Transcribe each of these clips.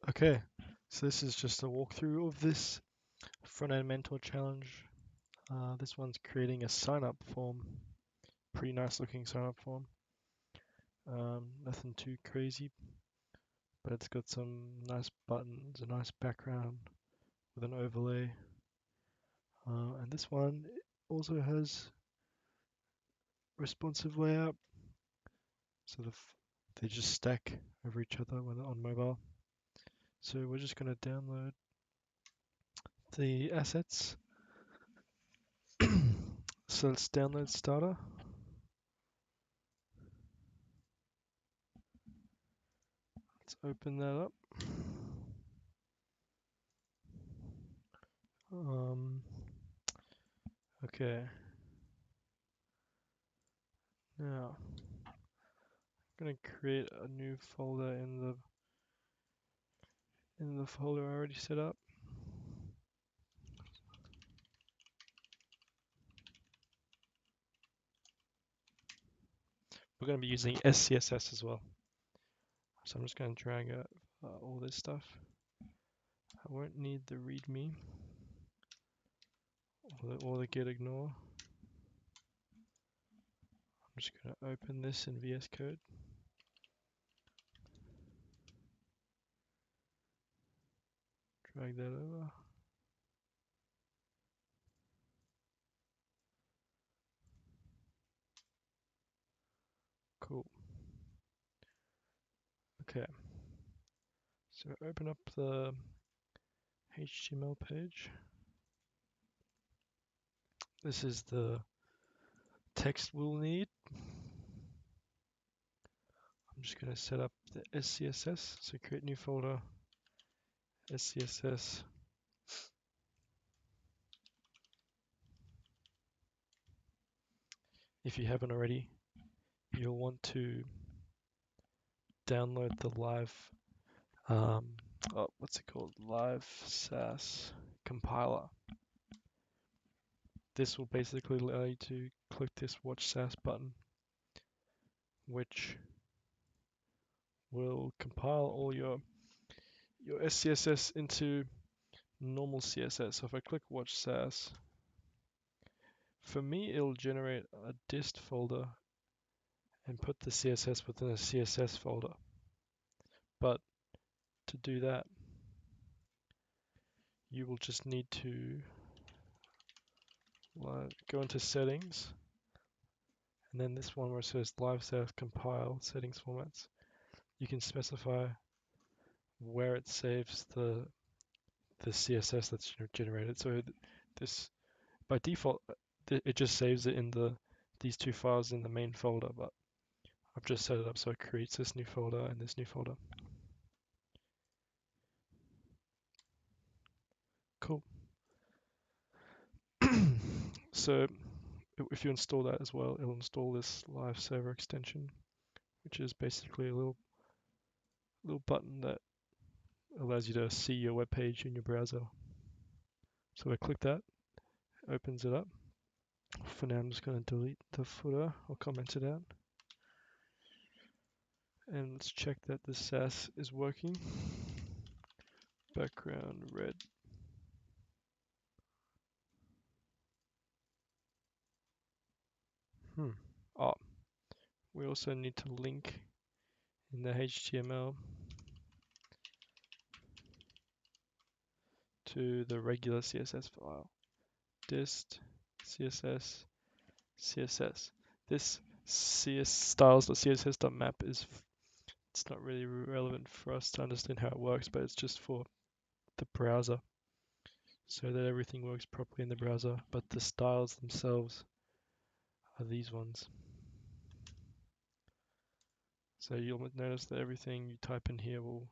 Okay, so this is just a walkthrough of this front-end mentor challenge. This one's creating a sign-up form. Pretty nice looking sign-up form. Nothing too crazy, but it's got some nice buttons, a nice background with an overlay. And this one also has responsive layout, so they just stack over each other when they're on mobile. So we're just going to download the assets. So let's download starter. Let's open that up. Okay. Now I'm gonna create a new folder in the folder I already set up. We're gonna be using SCSS as well. So I'm just gonna drag out all this stuff. I won't need the README or the get ignore. I'm just gonna open this in VS Code. Drag that over. Cool. Okay. So open up the HTML page. This is the text we'll need. I'm just going to set up the SCSS. So create new folder, SCSS. If you haven't already, you'll want to download the live, what's it called? Live SAS compiler. This will basically allow you to click this Watch SAS button, which will compile all your SCSS into normal CSS. So if I click Watch SAS, for me it'll generate a dist folder and put the CSS within a CSS folder. But to do that, you will just need to go into settings, and then this one where it says live SAS compile settings formats, you can specify where it saves the CSS that's generated. So this by default it just saves it in these two files in the main folder, but I've just set it up so it creates this new folder and this new folder. Cool. So if you install that as well, it'll install this live server extension, which is basically a little button that allows you to see your web page in your browser. So I click that, opens it up. For now, I'm just going to delete the footer or comment it out. And let's check that the SAS is working. Background red. Oh, we also need to link in the HTML to the regular CSS file. Dist CSS CSS. This styles.css.map it's not really relevant for us to understand how it works, but it's just for the browser so that everything works properly in the browser, but the styles themselves are these ones. So you'll notice that everything you type in here will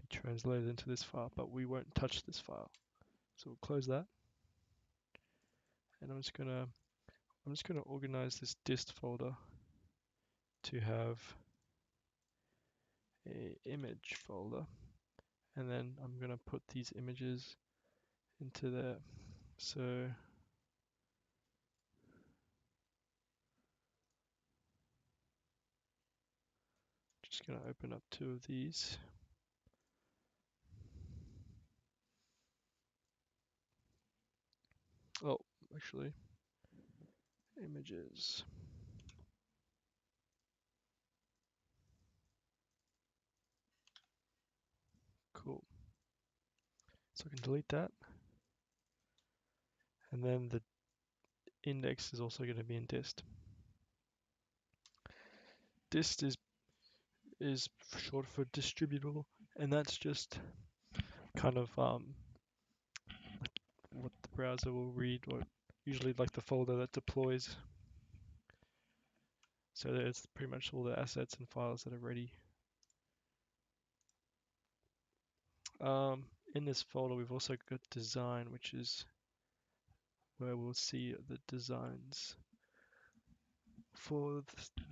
be translated into this file, but we won't touch this file. So we'll close that. And I'm just gonna organize this dist folder to have a image folder, and then I'm gonna put these images into there. So just gonna open up two of these. Oh, actually, images. Cool. So I can delete that. And then the index is also going to be in dist. Dist is short for distributable, and that's just kind of what the browser will read, or usually like the folder that deploys. So there's pretty much all the assets and files that are ready. In this folder, we've also got design, which is where we'll see the designs for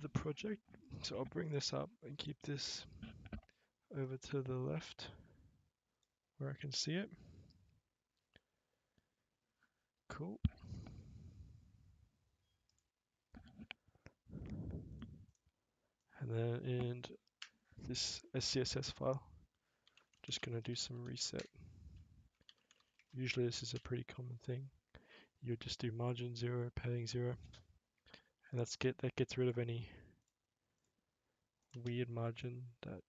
the project. So I'll bring this up and keep this over to the left where I can see it. Cool. And then in this SCSS file, just going to do some reset. Usually this is a pretty common thing. You just do margin 0, padding 0, and that gets rid of any weird margin that.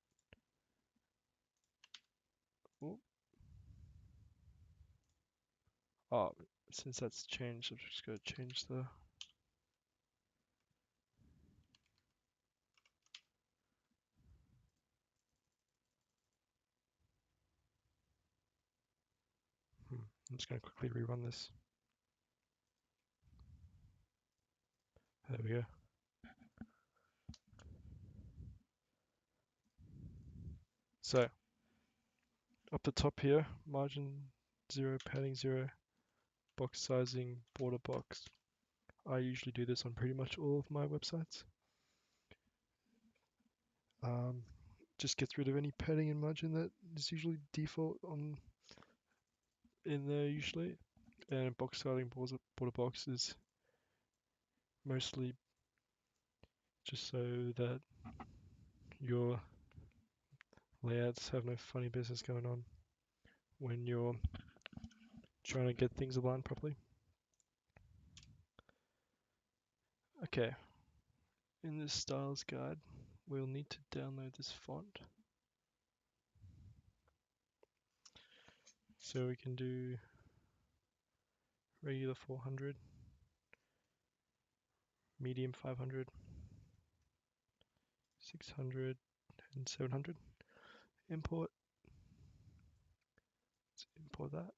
Oh, since that's changed, I'm just going to change the. I'm just going to quickly rerun this. There we go. So, up the top here, margin 0, padding 0, box sizing, border box. I usually do this on pretty much all of my websites. Just gets rid of any padding and margin that is usually default on in there usually. And box sizing, border box is mostly just so that your layouts have no funny business going on when you're trying to get things aligned properly. Okay, in this styles guide, we'll need to download this font. So we can do regular 400, medium 500, 600, and 700. Import. Let's import that.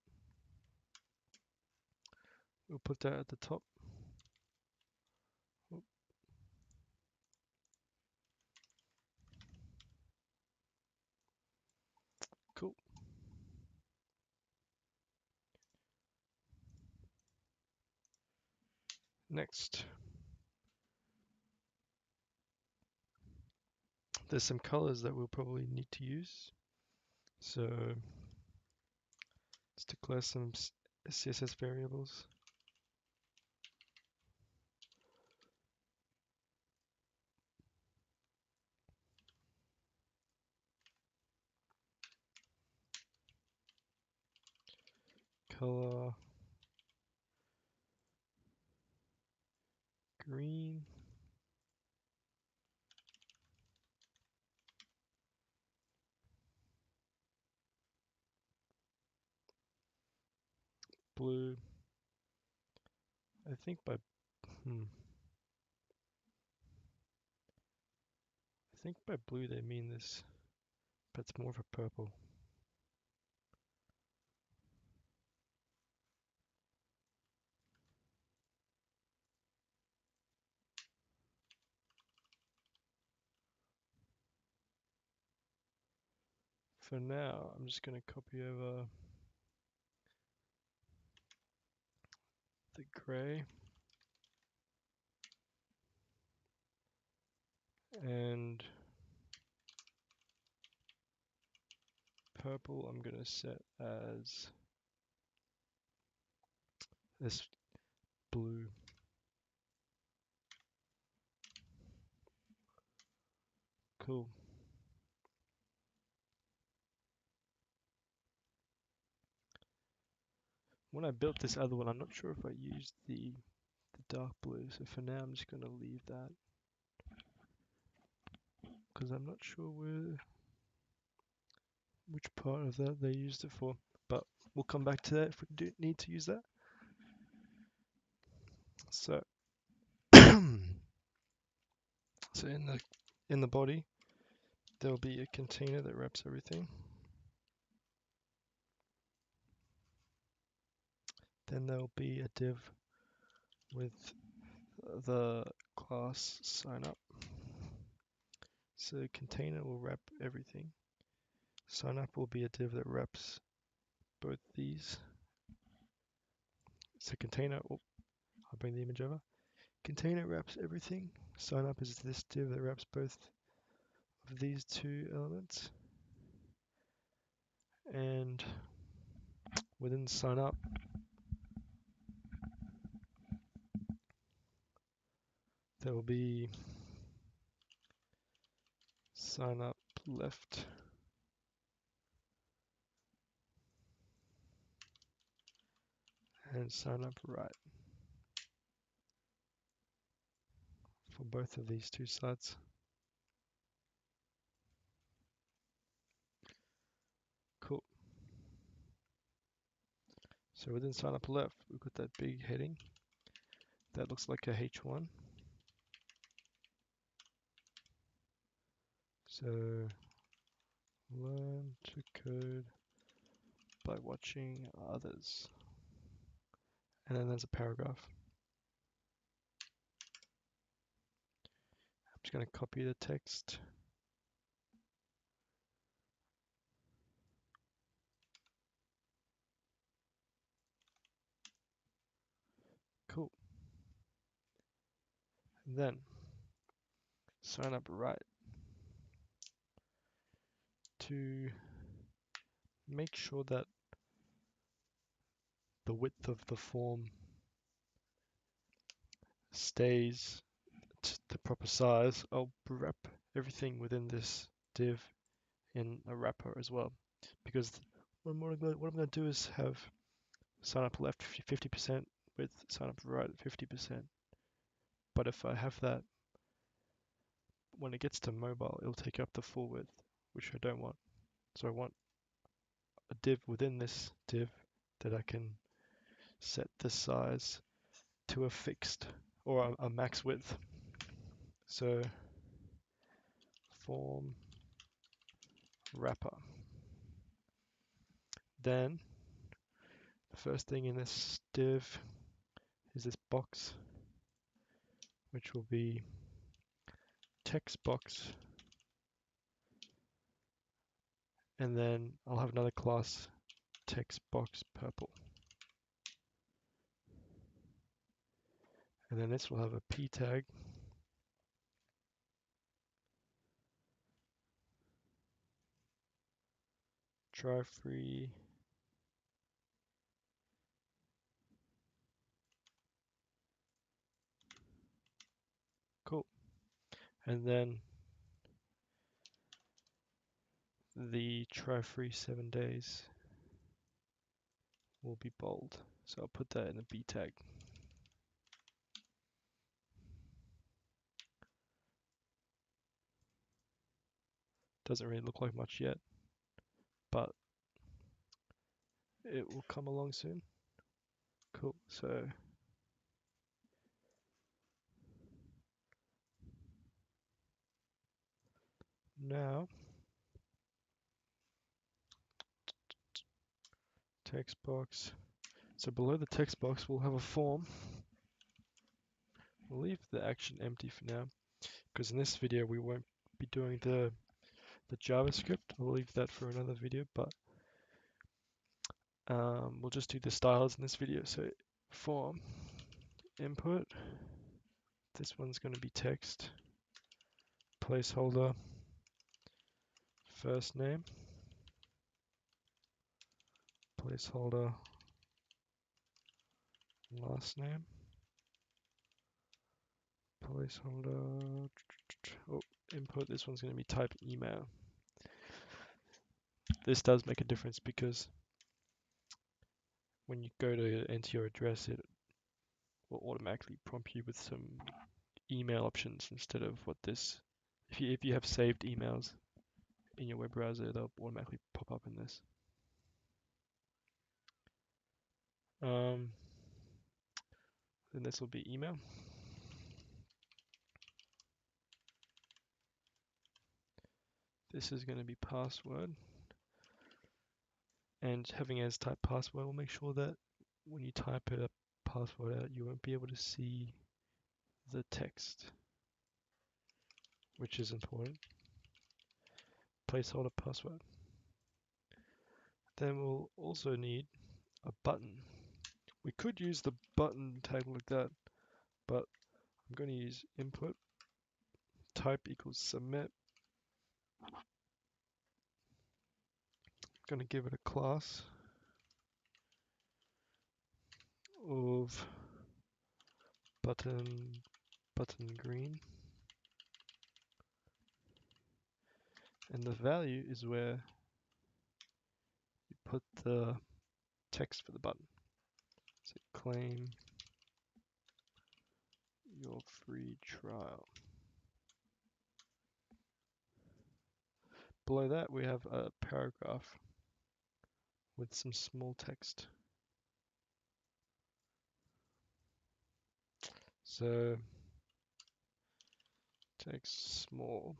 We'll put that at the top. Cool. Next, there's some colors that we'll probably need to use. So let's declare some SCSS variables. Color green. Blue. I think by blue they mean this, but it's more of a purple. For now, I'm just going to copy over the gray and purple I'm going to set as this blue. Cool. when I built this other one, I'm not sure if I used the dark blue, so for now I'm just going to leave that because I'm not sure which part of that they used it for, but we'll come back to that if we do need to use that. So, so in the body, there'll be a container that wraps everything. Then there'll be a div with the class sign up. So container will wrap everything. Sign up will be a div that wraps both these. So container, oh, I'll bring the image over. Container wraps everything. Sign up is this div that wraps both of these two elements. And within sign up, there will be sign up left and sign up right for both of these two sides. Cool. So within sign up left, we've got that big heading that looks like a H1. So learn to code by watching others. And then there's a paragraph. I'm just going to copy the text. Cool. And then sign up right to make sure that the width of the form stays the proper size. I'll wrap everything within this div in a wrapper as well, because what I'm going to do is have sign up left 50% with sign up right 50%. But if I have that, when it gets to mobile, it'll take up the full width, which I don't want. So I want a div within this div that I can set the size to a fixed or a max width. So form wrapper. Then the first thing in this div is this box, which will be text box, and then I'll have another class text box purple, and then this will have a p tag, try free, cool, and then the try free 7 days will be bold, so I'll put that in a b tag. Doesn't really look like much yet, but it will come along soon. Cool, so now text box. So below the text box we'll have a form. We'll leave the action empty for now, because in this video we won't be doing the JavaScript. I'll leave that for another video, but we'll just do the styles in this video. So form input, this one's going to be text, placeholder, first name, placeholder, last name, placeholder, oh, input, this one's going to be type email. This does make a difference because when you go to enter your address, it will automatically prompt you with some email options instead of what this. If you have saved emails in your web browser, they'll automatically pop up in this. Then this will be email. This is going to be password. And having as type password will make sure that when you type a password out, you won't be able to see the text, which is important. Placeholder password. Then we'll also need a button. We could use the button tag like that, but I'm going to use input type equals submit. I'm going to give it a class of button green, and the value is where you put the text for the button. So claim your free trial. Below that we have a paragraph with some small text. So text small.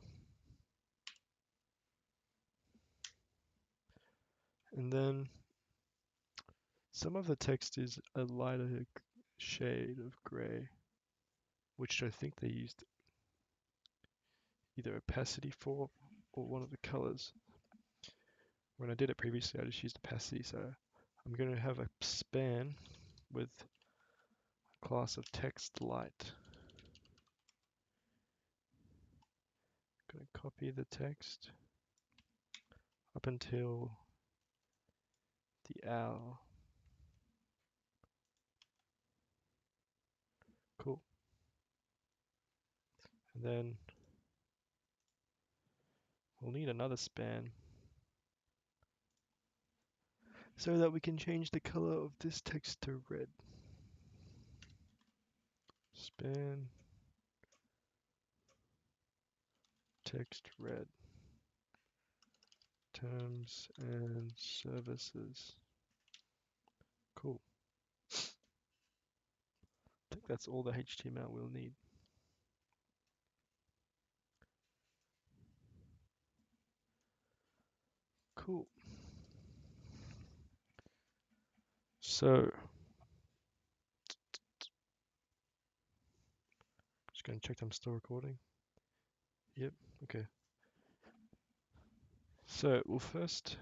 And then some of the text is a lighter shade of gray, which I think they used either opacity for or one of the colors. When I did it previously, I just used opacity, so I'm going to have a span with a class of text light. I'm going to copy the text up until the owl. Cool. And then we'll need another span so that we can change the color of this text to red. Span text red. Terms and services. Cool. I think that's all the HTML we'll need. Cool. So, just going to check I'm still recording. Yep, okay. So, well, first,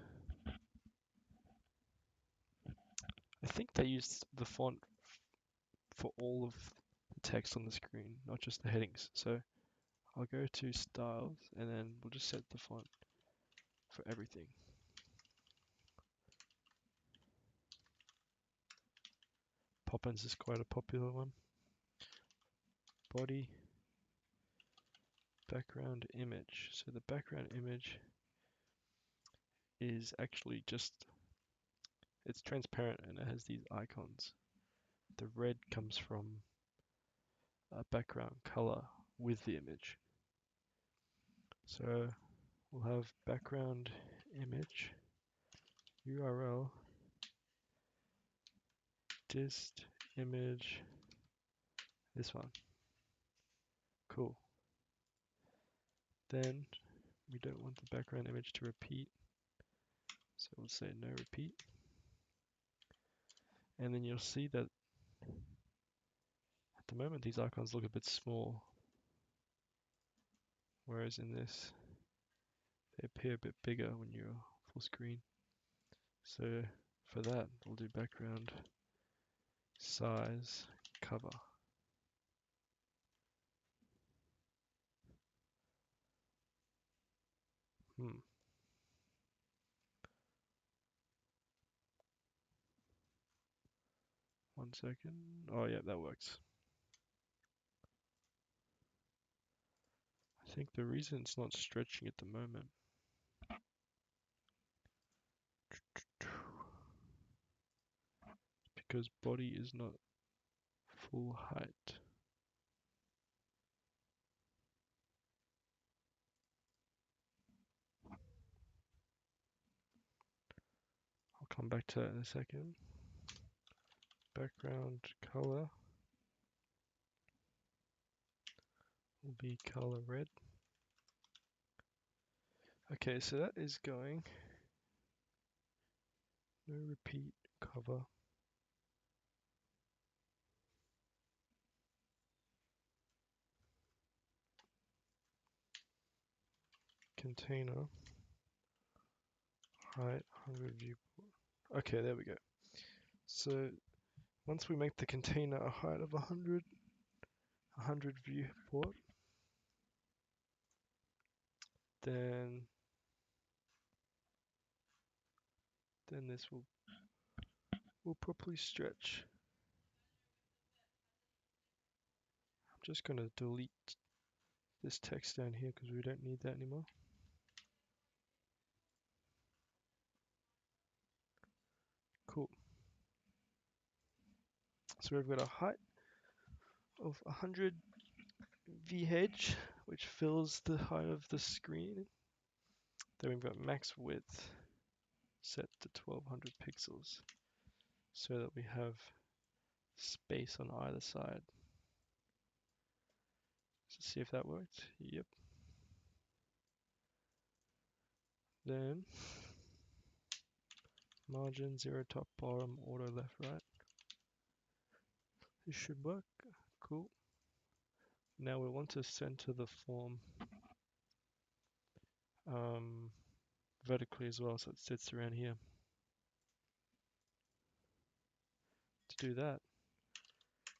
I think they used the font for all of the text on the screen, not just the headings. So, I'll go to styles and then we'll just set the font for everything. Poppins is quite a popular one. Body, background image. So the background image is actually just, it's transparent and it has these icons. The red comes from a background color with the image. So we'll have background image URL dist image, this one. Cool. Then we don't want the background image to repeat, so we'll say no repeat. And then you'll see that at the moment these icons look a bit small, whereas in this they appear a bit bigger when you're full screen. So for that we'll do background size cover. One second. Oh yeah, that works. I think the reason it's not stretching at the moment because body is not full height. I'll come back to that in a second. Background color will be color red. Okay, so that is going. No repeat cover. Container. Height 100 viewport. Okay, there we go. So once we make the container a height of 100 viewport, then this will properly stretch. I'm just going to delete this text down here because we don't need that anymore. Cool. So we've got a height of 100 VH, which fills the height of the screen. Then we've got max width set to 1200 pixels so that we have space on either side. Let's see if that worked. Yep. Then margin 0 top bottom auto left right. This should work. Cool. Now we want to center the form vertically as well, so it sits around here. To do that,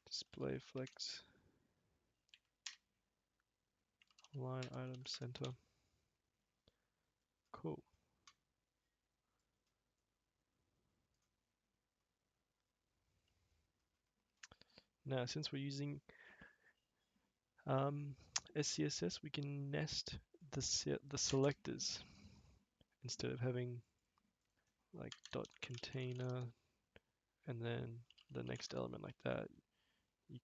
display flex line item center. Cool. Now, since we're using SCSS, we can nest the selectors instead of having like dot container and then the next element like that. We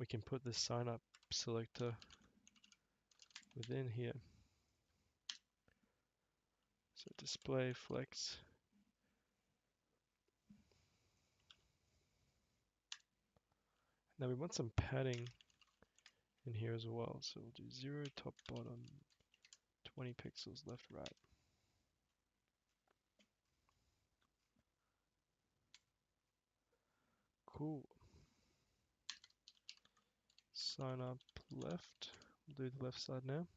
can put the sign up selector within here. So display flex. Now we want some padding in here as well. So we'll do 0 top bottom, 20 pixels left right. Cool. Sign up left. We'll do the left side now.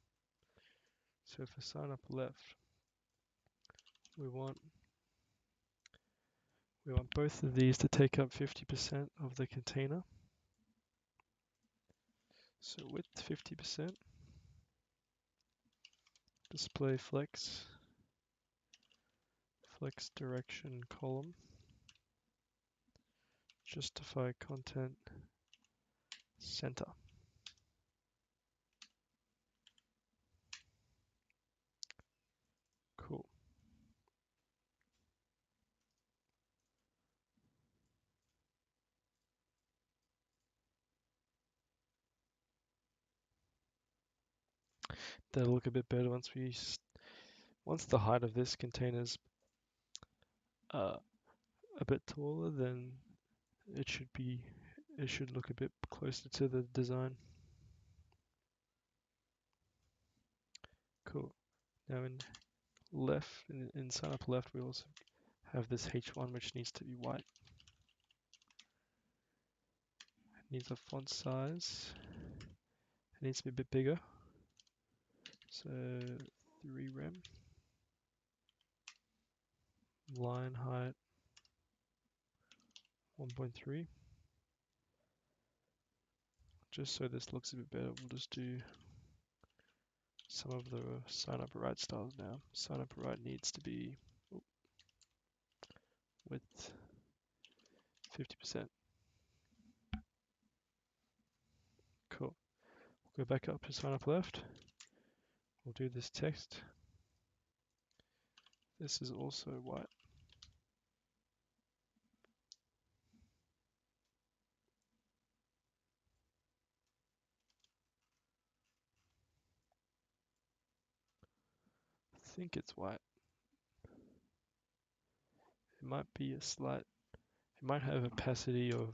So for sign up left, we want both of these to take up 50% of the container. So width 50%, display flex, flex direction column, justify content center. Cool. That'll look a bit better once the height of this container is a bit taller, then it should look a bit closer to the design. Cool. Now in sign up left, we also have this H1 which needs to be white. It needs a font size. It needs to be a bit bigger. So 3 rem. Line height 1.3. Just so this looks a bit better, we'll just do some of the sign up right styles now. Sign up right needs to be width 50%. Cool. We'll go back up to sign up left. We'll do this text. This is also white. think it's white. It might be a slight, it might have opacity of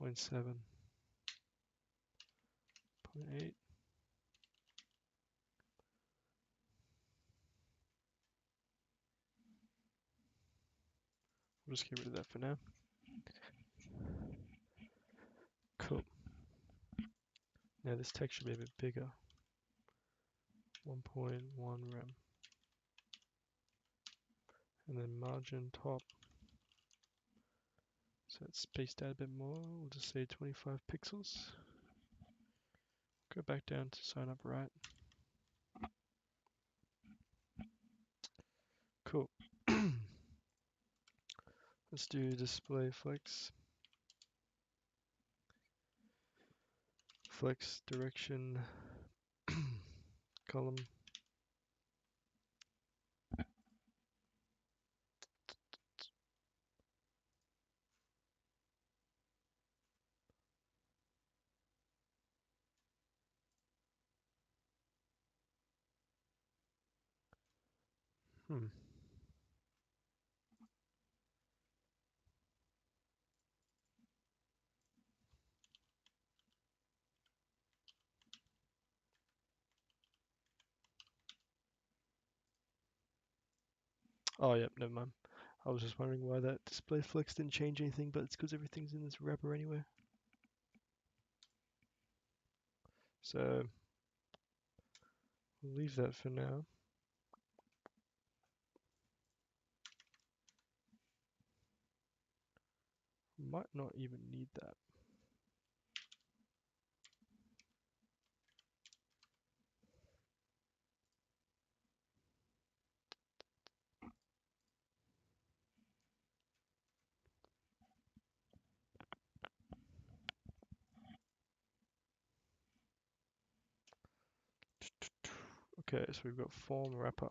0.7, 0.8. We'll just get rid of that for now. Cool. Now this text should be a bit bigger. 1.1 rem. And then margin top. So it's spaced out a bit more. We'll just say 25 pixels. Go back down to sign up right. Cool. Let's do display flex. Flex direction column. Oh, yep, never mind. I was just wondering why that display flex didn't change anything, but it's because everything's in this wrapper anyway. So we'll leave that for now. Might not even need that. Okay, so we've got form wrapper.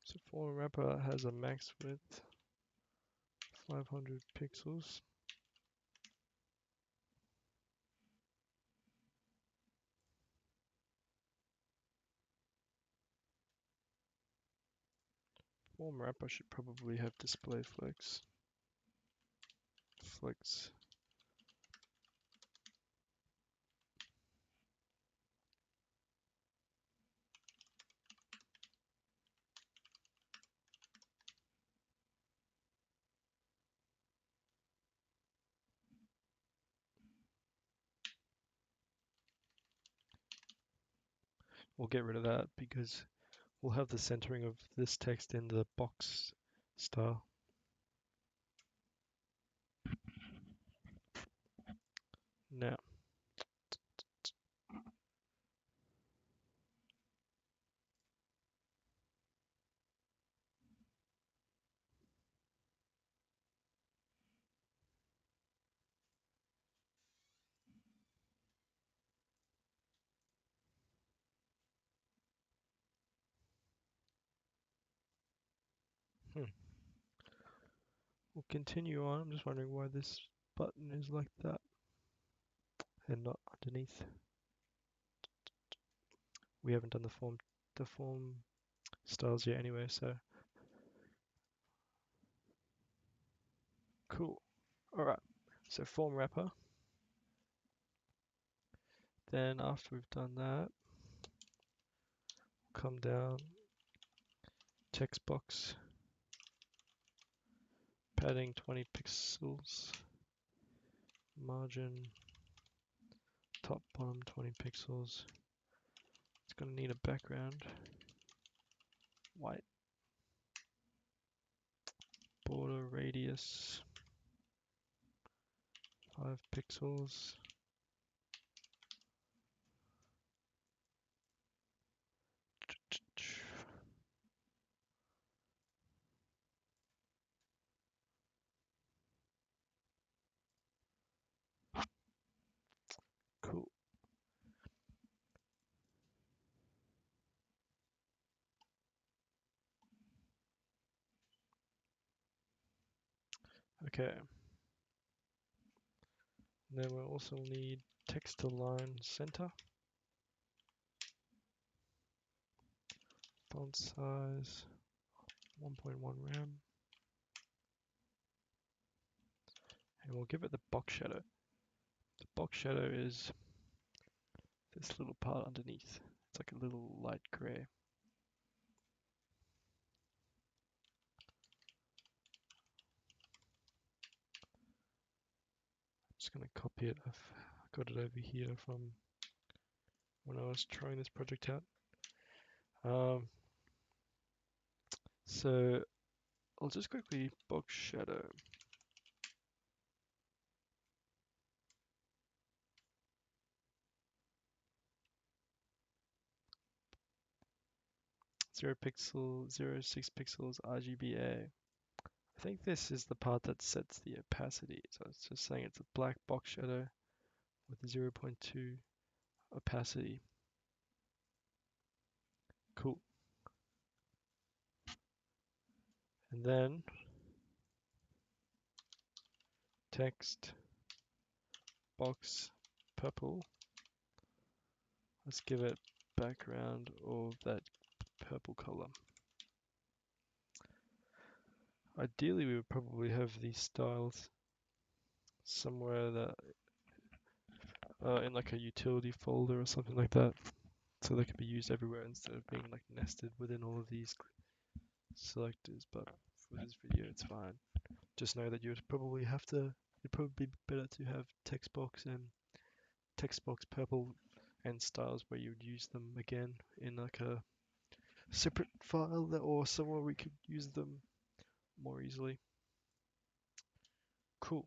So form wrapper has a max width 500 pixels. Form wrapper should probably have display flex. Flex. We'll get rid of that because we'll have the centering of this text in the box style. Now, we'll continue on. I'm just wondering why this button is like that and not underneath. We haven't done the form styles yet anyway, so cool. Alright, so form wrapper. Then after we've done that, come down, text box, padding 20 pixels, margin, top bottom 20 pixels. It's gonna need a background, white, border radius, 5 pixels. Cool. Okay. And then we'll also need text align center, font size 1.1 rem, and we'll give it the box shadow. The box shadow is this little part underneath. It's like a little light gray. I'm just going to copy it. I've got it over here from when I was trying this project out. So I'll just quickly box shadow. Zero pixel, 0.6 pixels RGBA. I think this is the part that sets the opacity. So it's just saying it's a black box shadow with 0.2 opacity. Cool. And then text box purple. Let's give it background of that purple color. Ideally, we would probably have these styles somewhere that in like a utility folder or something like that, so they can be used everywhere instead of being like nested within all of these selectors. But for this video, it's fine. Just know that you would probably have to. It'd probably be better to have text box and text box purple and styles where you would use them again in like a separate file or somewhere we could use them more easily. Cool.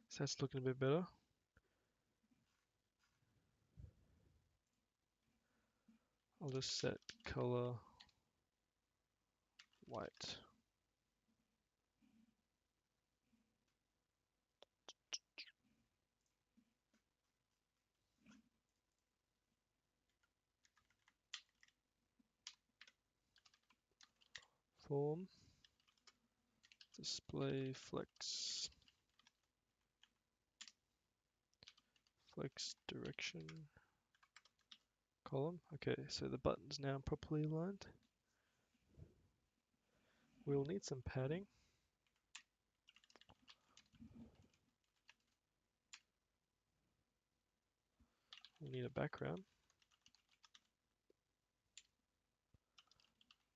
So that's looking a bit better. I'll just set color white. Form, display flex, flex direction, column. Okay, so the button's now properly aligned. We'll need some padding. We'll need a background.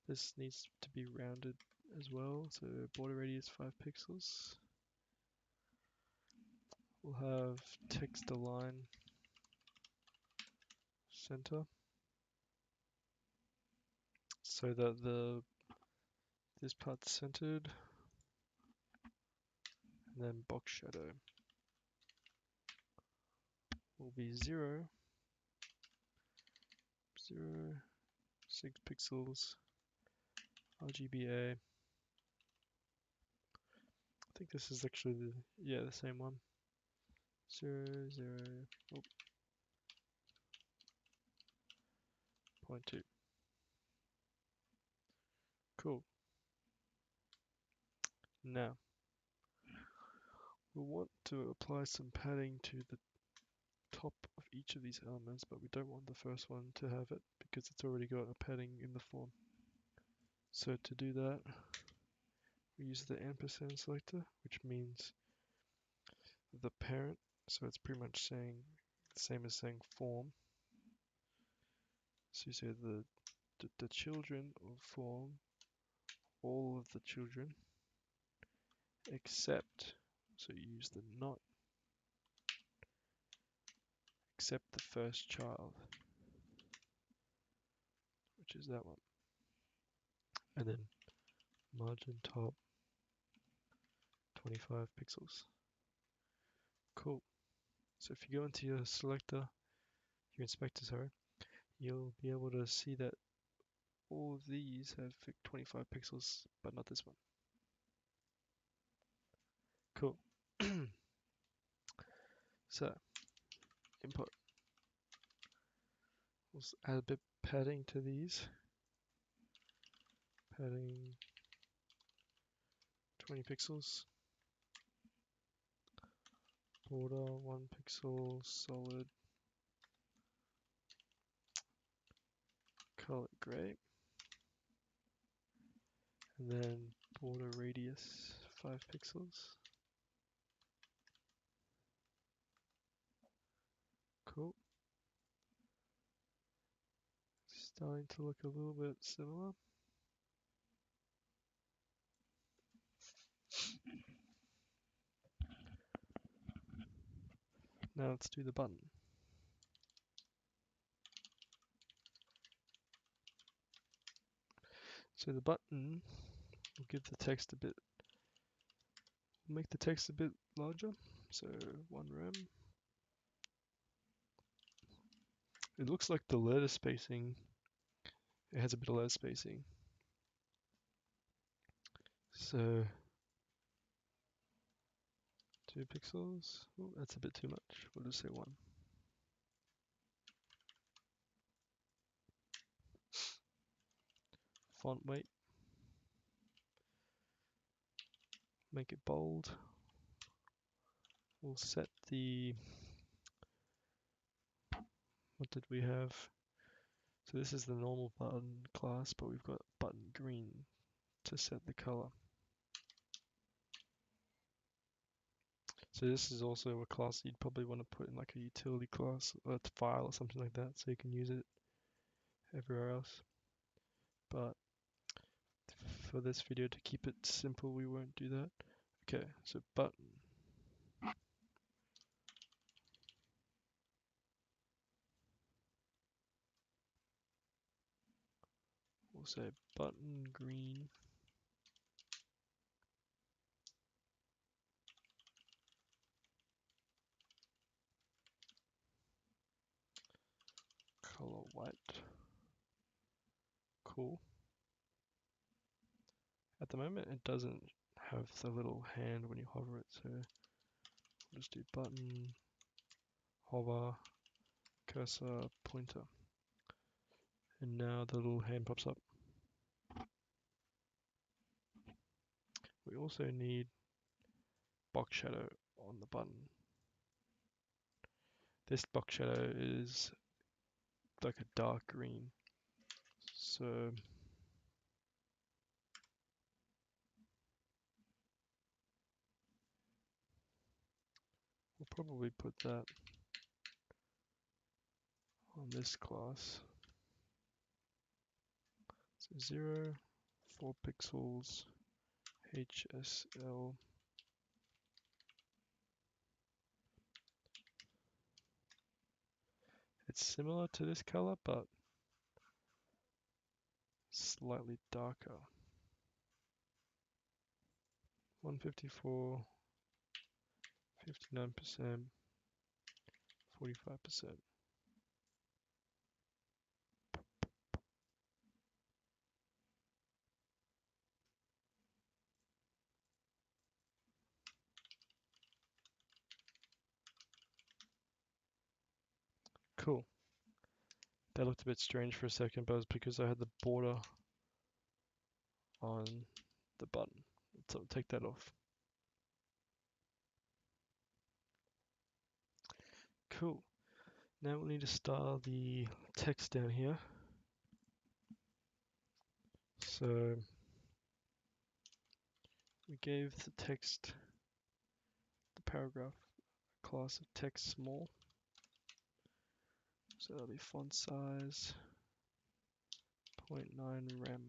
This needs to be rounded as well, so border radius 5 pixels. We'll have text align center so that this part's centered, and then box shadow will be 0, 6 pixels RGBA. I think this is actually the same one. 0, 0.2. Cool. Now we'll want to apply some padding to the top of each of these elements, but we don't want the first one to have it because it's already got a padding in the form. So to do that, we use the ampersand selector, which means the parent. So it's pretty much saying the same as saying form. So you say the children of form, all of the children, except, so you use the not, except the first child, which is that one. And then margin top 25 pixels. Cool. So if you go into your selector, your inspector, sorry, you'll be able to see that all of these have 25 pixels, but not this one. Cool. So, input. We'll add a bit padding to these. Padding 20 pixels. Border 1 pixel, solid, color gray, and then border radius 5 pixels. Cool. Starting to look a little bit similar. Now let's do the button. So the button will give the text a bit, make the text a bit larger. So 1 rem. It looks like the letter spacing, it has a bit of letter spacing. So 2 pixels. Oh, that's a bit too much. We'll just say 1. Font weight. Make it bold. We'll set the, what did we have? So this is the normal button class, but we've got button green to set the color. So this is also a class you'd probably want to put in like a utility class or a file or something like that, so you can use it everywhere else. But for this video, to keep it simple, we won't do that. Okay, so button. We'll say button green. Color white. Cool. At the moment, it doesn't have the little hand when you hover it, so we'll just do button, hover, cursor, pointer. And now the little hand pops up. We also need box shadow on the button. This box shadow is like a dark green. So we'll probably put that on this class. So 0, 4 pixels, HSL. It's similar to this color, but slightly darker. 154, 59%, 45%. Cool. That looked a bit strange for a second, but it was because I had the border on the button. So take that off. Cool. Now we'll need to style the text down here. So we gave the text, the paragraph, class of text small. So that'll be font size 0.9 rem.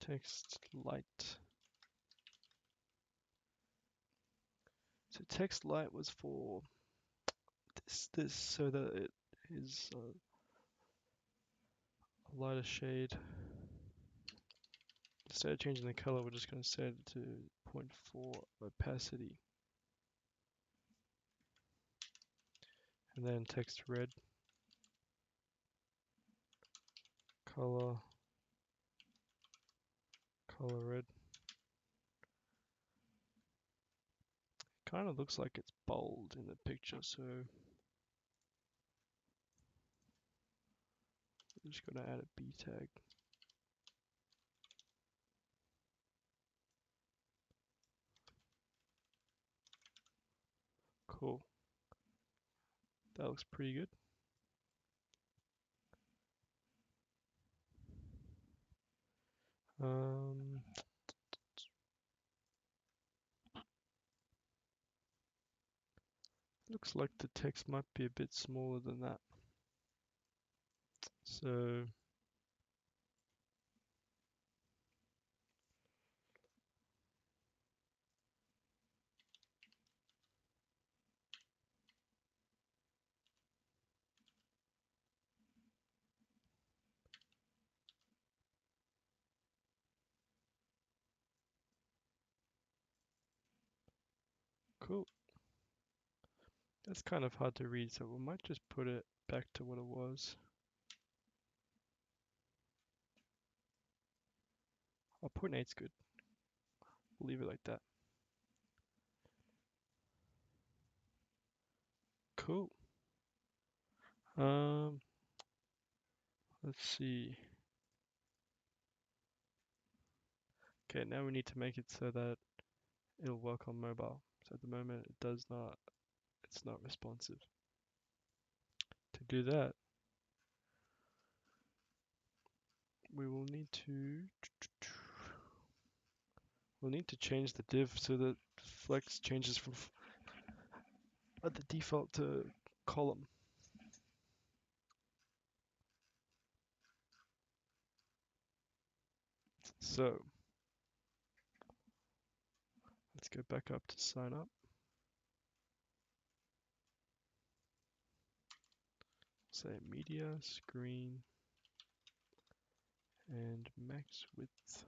Text light. So text light was for this so that it is a lighter shade. Instead of changing the color, we're just going to set it to 0.4 opacity. And then text red. Color red. Kind of looks like it's bold in the picture, so I'm just gonna add a B tag. Cool. That looks pretty good. Looks like the text might be a bit smaller than that. So cool. That's kind of hard to read, so we might just put it back to what it was. Oh, 0.8's good. We'll leave it like that. Cool. Let's see. Okay, now we need to make it so that it'll work on mobile. So at the moment it does not, it's not responsive. To do that, we will need to change the div so that flex changes from at the default to column. So let's go back up to sign up. Say media, screen, and max width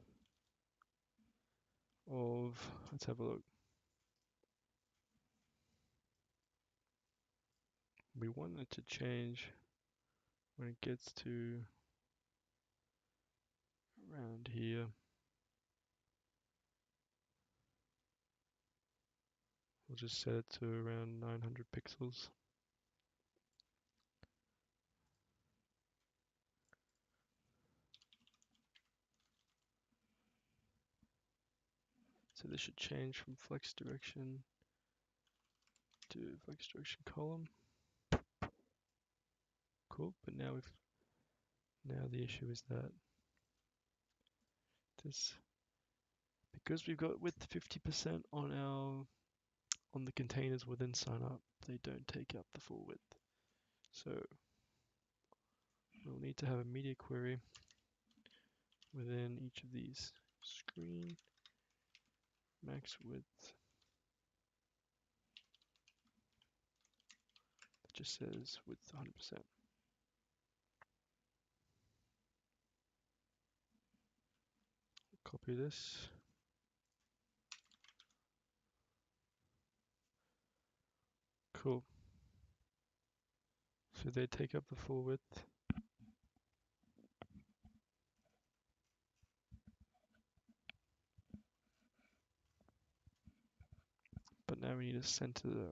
of, let's have a look. We want it to change when it gets to around here. We'll just set it to around 900 pixels. So this should change from flex direction to flex direction column. Cool, but now the issue is that this, because we've got width 50% on the containers within sign up, they don't take up the full width. So we'll need to have a media query within each of these. Screen, max width, that just says width 100%. Copy this. Cool. So they take up the full width. But now we need to center the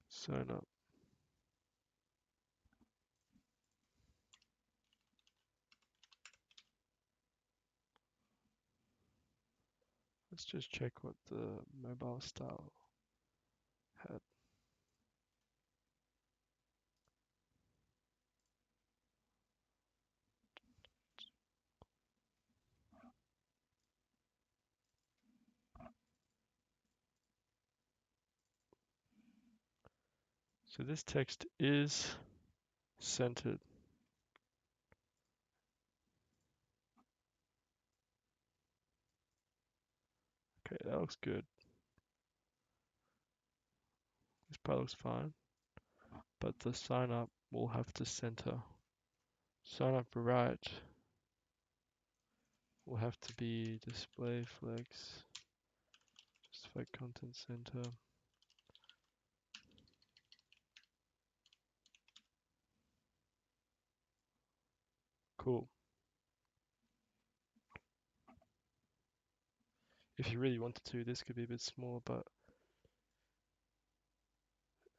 sign up. Let's just check what the mobile style had. So this text is centered. Okay, that looks good. This part looks fine. But the sign up will have to center. Sign up right will have to be display flex, specify content center. Cool. If you really wanted to, this could be a bit smaller, but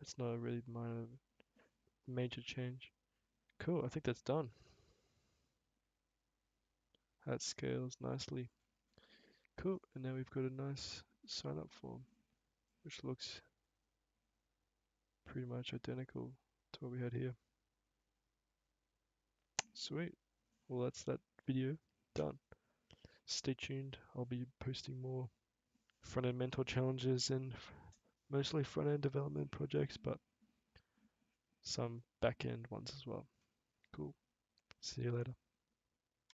it's not a really major change. Cool, I think that's done. That scales nicely. Cool, and now we've got a nice sign up form, which looks pretty much identical to what we had here. Sweet. Well, that's that video done. Stay tuned. I'll be posting more front-end mentor challenges and mostly front-end development projects, but some back-end ones as well. Cool. See you later.